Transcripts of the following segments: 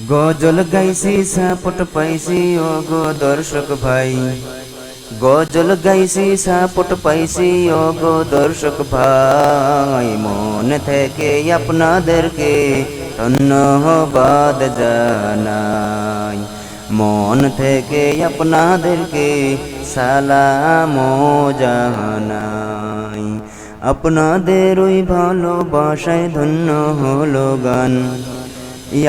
গজল গাইছি সাপোর্ট পাইছি ও গো দর্শক ভাই, গজল গাইছি সাপোর্ট পাইছি ও গো দর্শক ভাই। মন থেকে আপনাদেরকে ধন্যবাদ জানাই, মন থেকে আপনাদেরকে সালাম জানাই। আপনাদের ওই ভালোবাসায় ধন্য হলো গান,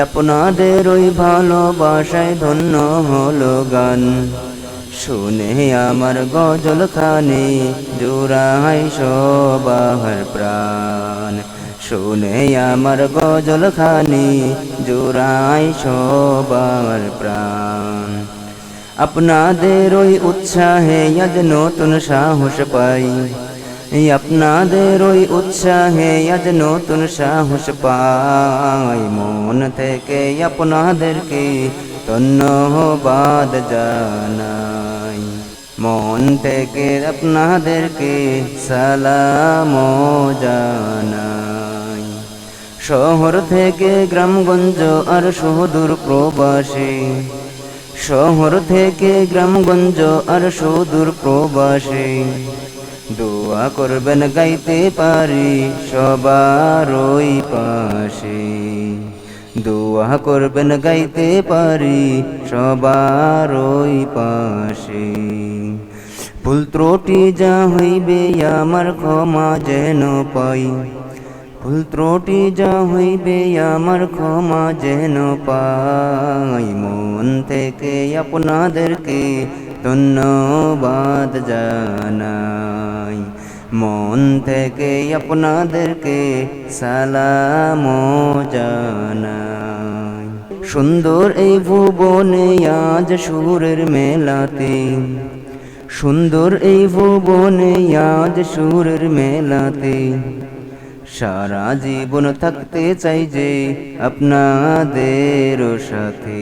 আপনাদের ওই ভালোবাসায় ধন্য হলো গান। শুনে আমার গজল খানি জুড়াই সবার প্রাণ, শুনে আমার গজল খানি জুড়াই সবার প্রাণ। আপনাদের ওই উৎসাহে আজ নতুন সাহস পাই, আপনাদের ওই উৎসাহে আজ নতুন সাহস পাই। মন থেকে আপনাদেরকে ধন্যবাদ জানাই, মন থেকে আপনাদেরকে সালাম জানাই। শহর থেকে গ্রামগঞ্জ আর সুদূর প্রবাসী, শহর থেকে গ্রামগঞ্জ আর সুদূর প্রবাসী, দোয়া করবেন গাইতে পারি সবার ওই পাশে, দোয়া করবেন গাইতে পারি সবার ওই পাশে। ভুল ত্রুটি যা হইবে আমার ক্ষমা যেন পাই, ভুল ত্রুটি যা হইবে আমার ক্ষমা যেন পাই। মন থেকে আপনাদেরকে ধন্যবাদ জানাই, মন থেকে আপনাদেরকে সালাম জানাই। সুন্দর এই ভুবনে আজ সুরের মেলাতে, সুন্দর এই ভুবনে আজ সুরের মেলাতে, সারা জীবন থাকতে চাই যে আপনাদের সাথে,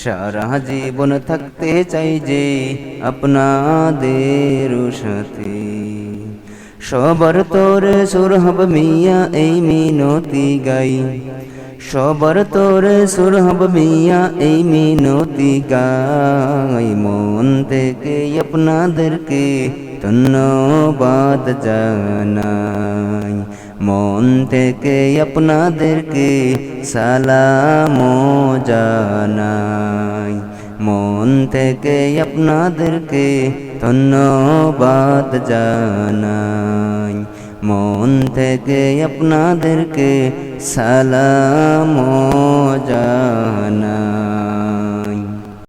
সারা জীবন থাকতে চাই যে আপনাদের সাথে। সবার তোরে সুরহব মিয়া এই মিনতি গাই, সবার তোরে সুরহব মিয়া এই মিনতি গাই। মন থেকে আপনাদেরকে ধন্যবাদ জানাই, মন থেকে আপনাদেরকে সালাম জানাই, মন থেকে আপনাদেরকে ধন্যবাদ জানাই, মন থেকে আপনাদেরকে সালাম জানাই।